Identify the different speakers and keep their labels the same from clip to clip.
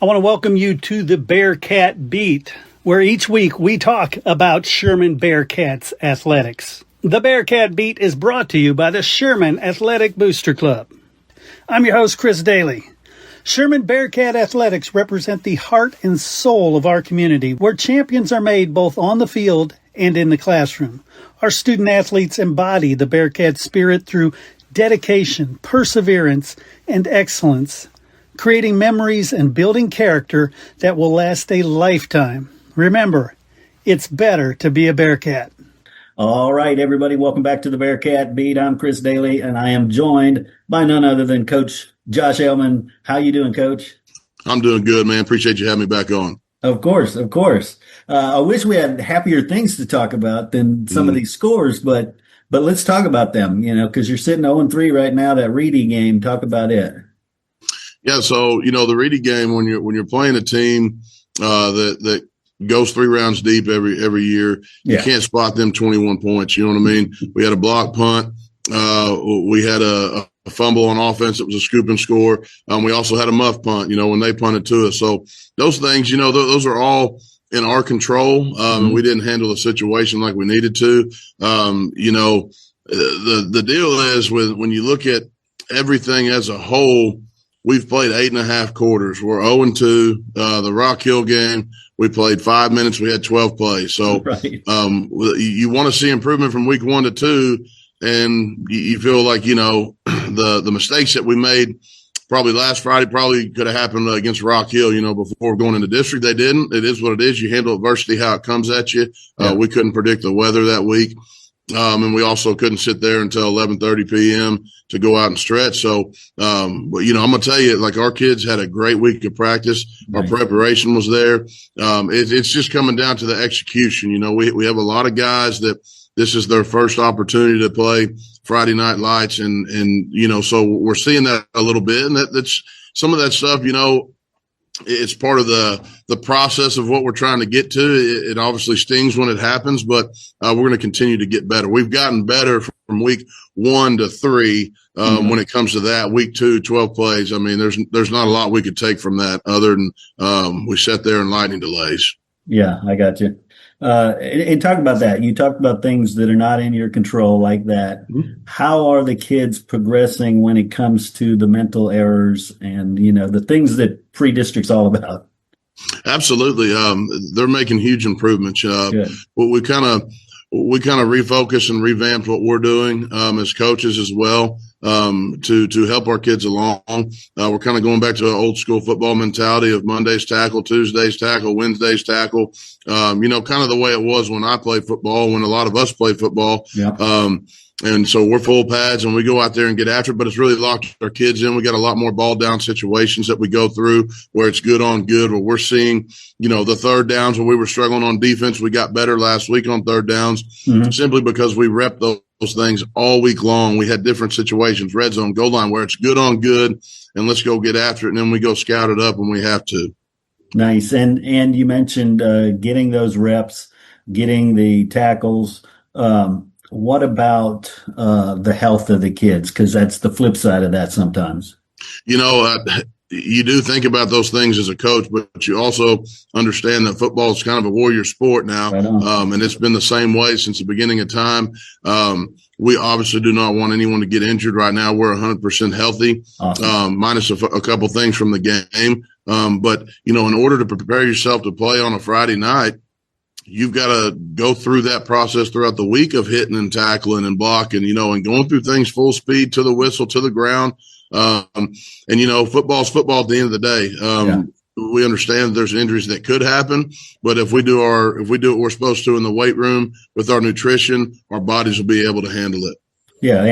Speaker 1: I want to welcome you to the Bearcat Beat, where each week we talk about Sherman Bearcats athletics. The Bearcat Beat is brought to you by the Sherman Athletic Booster Club. I'm your host, Chris Daly. Sherman Bearcat Athletics represent the heart and soul of our community, where champions are made both on the field and in the classroom. Our student athletes embody the Bearcat spirit through dedication, perseverance, and excellence, creating memories and building character that will last a lifetime. Remember, it's better to be a Bearcat.
Speaker 2: All right, everybody, welcome back to the Bearcat Beat. I'm Chris Daly, and I am joined by none other than Coach Josh Aleman. How you doing, Coach?
Speaker 3: I'm doing good, man. Appreciate you having me back on.
Speaker 2: Of course. I wish we had happier things to talk about than some of these scores, but let's talk about them, because you're sitting 0-3 right now, that Reedy game. Talk about it.
Speaker 3: Yeah, so the Reedy game, when you're playing a team that goes 3 rounds deep every year, you can't spot them 21 points. You know what I mean? We had a block punt. We had a fumble on offense. It was a scoop and score. We also had a muff punt, when they punted to us. So those things, those are all in our control. We didn't handle the situation like we needed to. The deal is when you look at everything as a whole, we've played 8.5 quarters. We're 0-2. The Rock Hill game, we played 5 minutes. We had 12 plays. So you want to see improvement from week 1 to 2. And you feel like, the mistakes that we made probably last Friday probably could have happened against Rock Hill, before going into district. They didn't. It is what it is. You handle adversity how it comes at you. We couldn't predict the weather that week. And we also couldn't sit there until 11:30 p.m. to go out and stretch. So, I'm going to tell you, like, our kids had a great week of practice. Our preparation was there. It's just coming down to the execution. We have a lot of guys that this is their first opportunity to play Friday Night Lights. And so we're seeing that a little bit. And that's some of that stuff, it's part of the process of what we're trying to get to. It obviously stings when it happens, but we're going to continue to get better. We've gotten better from week 1 to 3 when it comes to that. Week 2, 12 plays. I mean, there's not a lot we could take from that other than we sat there in lightning delays.
Speaker 2: Yeah, I got you. And talk about that. You talked about things that are not in your control like that. How are the kids progressing when it comes to the mental errors and, the things that pre-district's all about?
Speaker 3: Absolutely. They're making huge improvements. We kind of refocus and revamped what we're doing as coaches as well to help our kids along. We're kind of going back to an old school football mentality of Mondays tackle, Tuesdays tackle, Wednesdays tackle. Kind of the way it was when I played football, when a lot of us played football. And so we're full pads and we go out there and get after it, but it's really locked our kids in. We got a lot more ball down situations that we go through where it's good on good, where we're seeing, the third downs when we were struggling on defense. We got better last week on third downs simply because we repped those things all week long. We had different situations, red zone, goal line, where it's good on good and let's go get after it. And then we go scout it up when we have to.
Speaker 2: Nice. And you mentioned getting those reps, getting the tackles. What about the health of the kids? Because that's the flip side of that sometimes.
Speaker 3: You do think about those things as a coach, but you also understand that football is kind of a warrior sport now. And it's been the same way since the beginning of time. We obviously do not want anyone to get injured right now. We're 100% healthy, minus a couple things from the game. But, in order to prepare yourself to play on a Friday night, you've got to go through that process throughout the week of hitting and tackling and blocking, and going through things full speed to the whistle, to the ground. Football's football at the end of the day. We understand there's injuries that could happen, but if we do what we're supposed to in the weight room with our nutrition, our bodies will be able to handle it.
Speaker 2: Yeah.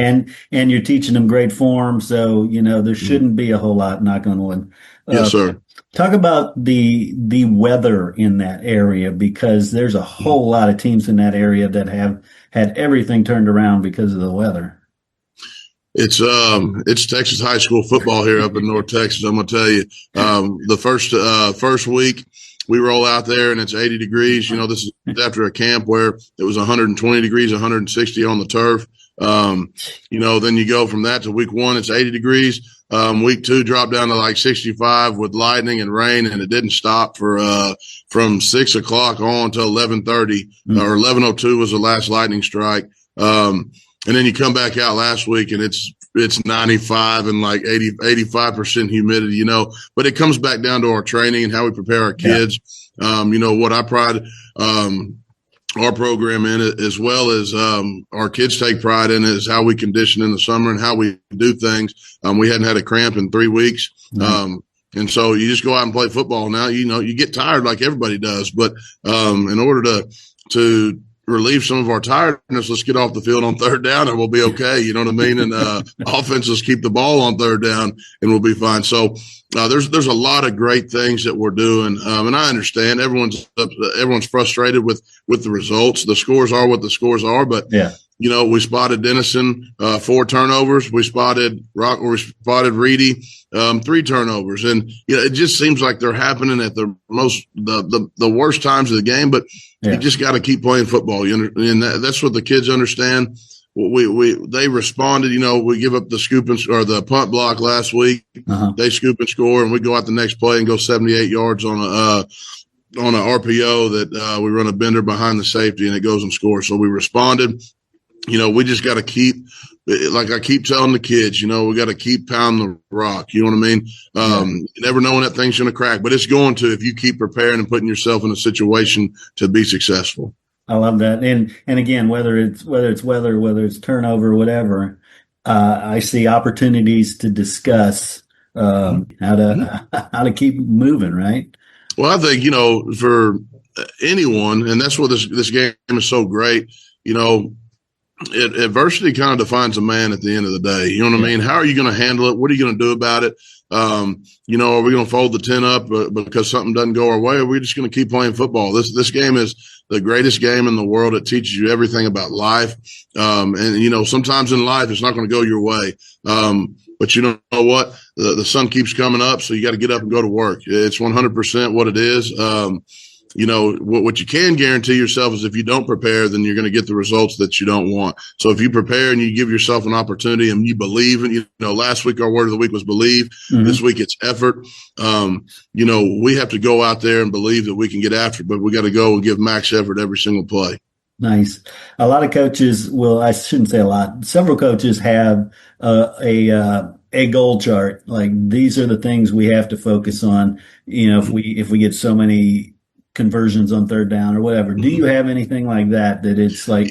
Speaker 2: And you're teaching them great form. So, there shouldn't be a whole lot, knock on wood.
Speaker 3: Yes, sir.
Speaker 2: Talk about the weather in that area, because there's a whole lot of teams in that area that have had everything turned around because of the weather.
Speaker 3: It's Texas high school football here up in North Texas. I'm going to tell you, the first week we roll out there and it's 80 degrees. This is after a camp where it was 120 degrees, 160 on the turf. Then you go from that to week 1, it's 80 degrees. Week 2 dropped down to like 65 with lightning and rain, and it didn't stop for from 6 o'clock on until 11:30 or 11:02 was the last lightning strike. And then you come back out last week and it's 95 and like 85% humidity, but it comes back down to our training and how we prepare our kids. What I pride, our program in it, as well as our kids take pride in it, is how we condition in the summer and how we do things. We hadn't had a cramp in 3 weeks. And so you just go out and play football now. You get tired like everybody does, but in order to relieve some of our tiredness, let's get off the field on third down and we'll be okay. You know what I mean? And offenses keep the ball on third down and we'll be fine. So there's a lot of great things that we're doing. And I understand everyone's frustrated with the results. The scores are what the scores are, but we spotted Denison 4 turnovers. We spotted Reedy 3 turnovers, and it just seems like they're happening at the worst times of the game. But you just got to keep playing football. And that's what the kids understand. They responded. We give up the scoop or the punt block last week. They scoop and score, and we go out the next play and go 78 yards on an RPO that we run a bender behind the safety, and it goes and scores. So we responded. We just got to keep, like I keep telling the kids, we got to keep pounding the rock. You know what I mean? You never know when that thing's going to crack, but it's going to if you keep preparing and putting yourself in a situation to be successful.
Speaker 2: I love that. And again, whether it's weather, whether it's turnover, whatever, I see opportunities to discuss how to keep moving, right?
Speaker 3: Well, I think, for anyone, and that's what this game is so great, adversity kind of defines a man at the end of the day. You know what I mean? How are you going to handle it? What are you going to do about it? Are we going to fold the tent up because something doesn't go our way? Or are we just going to keep playing football? This game is the greatest game in the world. It teaches you everything about life. And sometimes in life, it's not going to go your way. But you know what? The sun keeps coming up, so you got to get up and go to work. It's 100% what it is. What you can guarantee yourself is if you don't prepare, then you're going to get the results that you don't want. So if you prepare and you give yourself an opportunity and you believe, and last week our word of the week was believe. This week it's effort. We have to go out there and believe that we can get after it, but we got to go and give max effort every single play.
Speaker 2: Nice. A lot of coaches I shouldn't say a lot. Several coaches have a goal chart. Like, these are the things we have to focus on. If we get so many conversions on third down or whatever. Do you have anything like that it's like,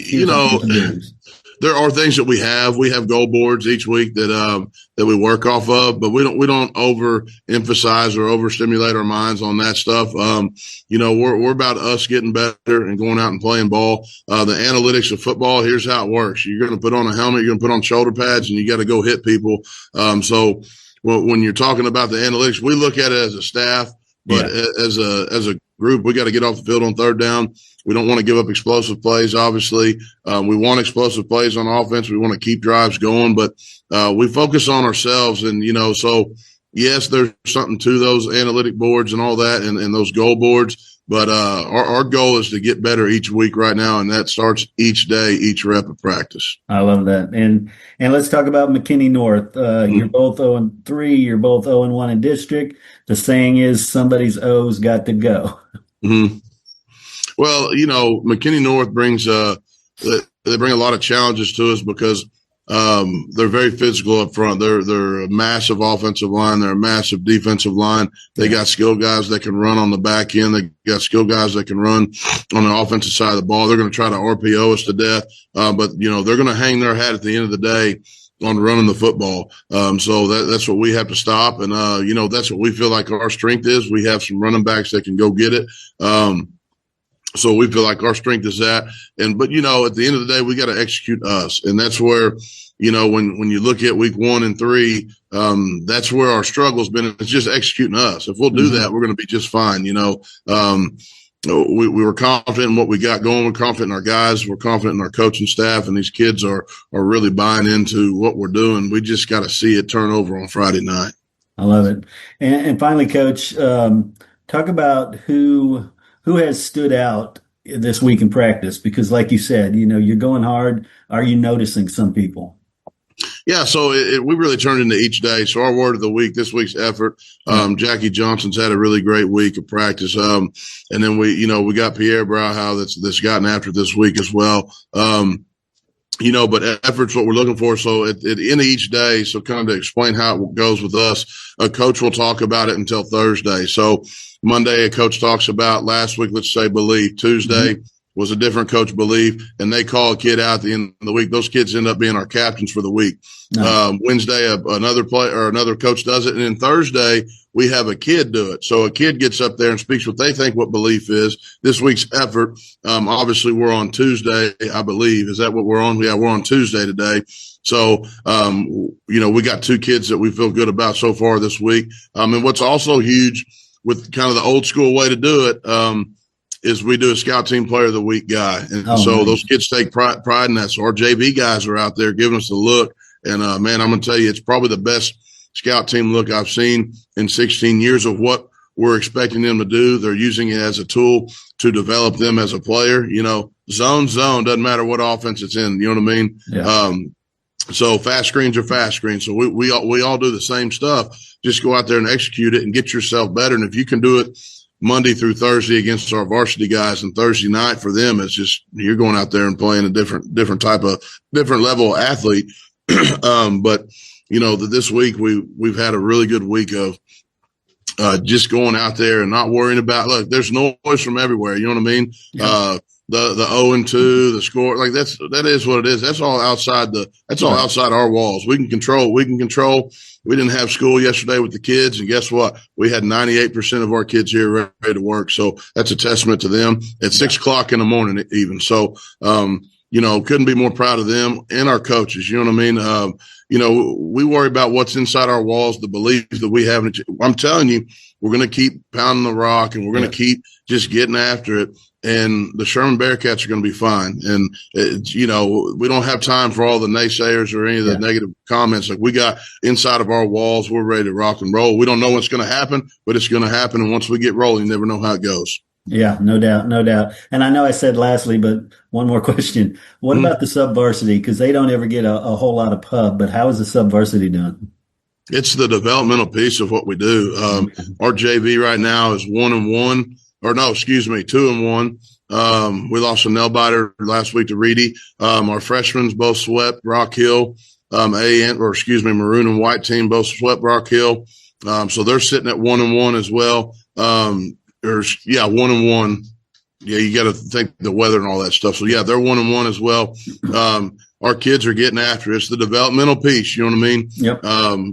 Speaker 3: there are things that we have goal boards each week that we work off of, but we don't overemphasize or overstimulate our minds on that stuff. We're about us getting better and going out and playing ball. The analytics of football, here's how it works. You're going to put on a helmet, you're going to put on shoulder pads, and you got to go hit people. So when you're talking about the analytics, we look at it as a staff, but as a group, we got to get off the field on third down. We don't want to give up explosive plays, obviously. We want explosive plays on offense. We want to keep drives going, but we focus on ourselves. And, so yes, there's something to those analytic boards and all that and those goal boards. But our goal is to get better each week right now, and that starts each day, each rep of practice.
Speaker 2: I love that. And let's talk about McKinney North. You're both 0-3. You're both 0-1 in district. The saying is somebody's O's got to go.
Speaker 3: Mm-hmm. Well, McKinney North brings they bring a lot of challenges to us because they're very physical up front. They're a massive offensive line. They're a massive defensive line. They got skilled guys that can run on the back end. They got skilled guys that can run on the offensive side of the ball. They're going to try to RPO us to death, but they're going to hang their hat at the end of the day on running the football. So that's what we have to stop. And, that's what we feel like our strength is. We have some running backs that can go get it. So we feel like our strength is that. But at the end of the day, we got to execute us. And that's where, when you look at week 1 and 3, that's where our struggle's been. It's just executing us. If we'll do that, we're going to be just fine. We were confident in what we got going. We're confident in our guys. We're confident in our coaching staff. And these kids are really buying into what we're doing. We just got to see it turn over on Friday night.
Speaker 2: I love it. And finally, Coach, talk about who has stood out this week in practice? Because like you said, you're going hard. Are you noticing some people?
Speaker 3: Yeah, so we really turned into each day. So our word of the week, this week's effort, Jackie Johnson's had a really great week of practice. And then we got Pierre Brauhau that's gotten after this week as well. But effort's what we're looking for. So at the end of each day, so kind of to explain how it goes with us, a coach will talk about it until Thursday. So Monday, a coach talks about last week, let's say belief. Tuesday was a different coach belief, and they call a kid out at the end of the week. Those kids end up being our captains for the week. Nice. Wednesday, another player or another coach does it. And then Thursday, we have a kid do it. So a kid gets up there and speaks what they think what belief is. This week's effort, obviously we're on Tuesday, I believe. Is that what we're on? Yeah, we're on Tuesday today. So, we got 2 kids that we feel good about so far this week. And what's also huge with kind of the old school way to do it, is we do a scout team player of the week guy. And so those kids take pride in that. So our JV guys are out there giving us a look. And, man, I'm going to tell you, it's probably the best scout team look I've seen in 16 years of what we're expecting them to do. They're using it as a tool to develop them as a player. Zone, doesn't matter what offense it's in. You know what I mean? Yeah. So fast screens are fast screens. So we all do the same stuff. Just go out there and execute it and get yourself better. And if you can do it Monday through Thursday against our varsity guys, and Thursday night for them, it's just you're going out there and playing a different level of athlete. But this week we've had a really good week of just going out there and not worrying about. Look, there's noise from everywhere. You know what I mean? Yeah. The 0-2, the score, like that is what it is. That's all outside outside our walls. We can control. We didn't have school yesterday with the kids, and guess what? We had 98% of our kids here ready to work. So that's a testament to them at 6 o'clock in the morning even. So, couldn't be more proud of them and our coaches. You know what I mean? We worry about what's inside our walls, the belief that we have. I'm telling you, we're going to keep pounding the rock, and we're going to keep just getting after it. And the Sherman Bearcats are going to be fine. And, we don't have time for all the naysayers or any of the negative comments. Like we got inside of our walls, we're ready to rock and roll. We don't know what's going to happen, but it's going to happen. And once we get rolling, you never know how it goes.
Speaker 2: Yeah, no doubt. And I know I said lastly, but one more question. What about the sub-varsity? Because they don't ever get a whole lot of pub, but how is the sub-varsity done?
Speaker 3: It's the developmental piece of what we do. Our JV right now is 1-1. Or no, excuse me, 2-1. We lost a nail biter last week to Reedy. Our freshmen both swept Rock Hill. Maroon and white team both swept Rock Hill. So they're sitting at 1-1 as well. 1-1. Yeah, you got to think the weather and all that stuff. So yeah, they're 1-1 as well. Our kids are getting after it. It's the developmental piece. You know what I mean? Yep.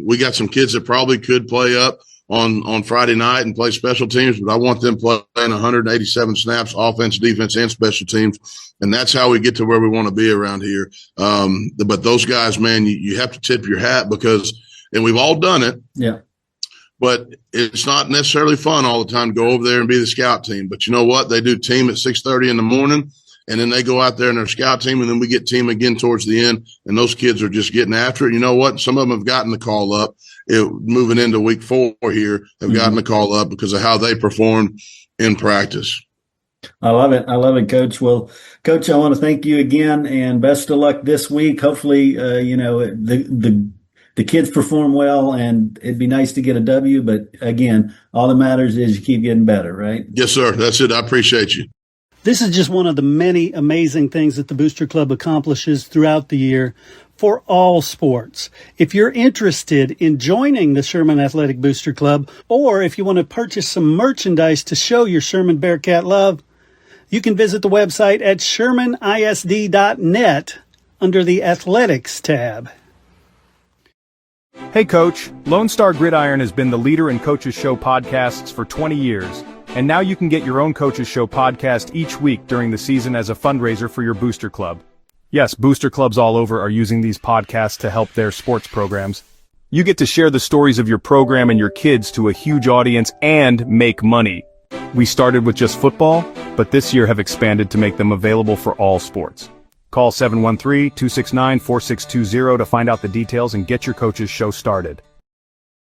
Speaker 3: We got some kids that probably could play up on Friday night and play special teams, but I want them playing 187 snaps, offense, defense, and special teams. And that's how we get to where we want to be around here. But those guys, man, you have to tip your hat and we've all done it. Yeah. But it's not necessarily fun all the time to go over there and be the scout team. But you know what? They do team at 6:30 in the morning, and then they go out there in their scout team, and then we get team again towards the end, and those kids are just getting after it. You know what? Some of them have gotten the call up. Moving into week 4 here, have gotten the call up because of how they performed in practice.
Speaker 2: I love it, Coach. Well, Coach, I want to thank you again, and best of luck this week. Hopefully, the kids perform well, and it'd be nice to get a W. But again, all that matters is you keep getting better, right?
Speaker 3: Yes, sir. That's it. I appreciate you.
Speaker 1: This is just one of the many amazing things that the Booster Club accomplishes throughout the year for all sports. If you're interested in joining the Sherman Athletic Booster Club, or if you want to purchase some merchandise to show your Sherman Bearcat love, you can visit the website at shermanisd.net under the Athletics tab.
Speaker 4: Hey Coach, Lone Star Gridiron has been the leader in Coach's Show podcasts for 20 years, and now you can get your own Coach's Show podcast each week during the season as a fundraiser for your booster club. Yes, booster clubs all over are using these podcasts to help their sports programs. You get to share the stories of your program and your kids to a huge audience and make money. We started with just football, but this year have expanded to make them available for all sports. Call 713-269-4620 to find out the details and get your Coach's Show started.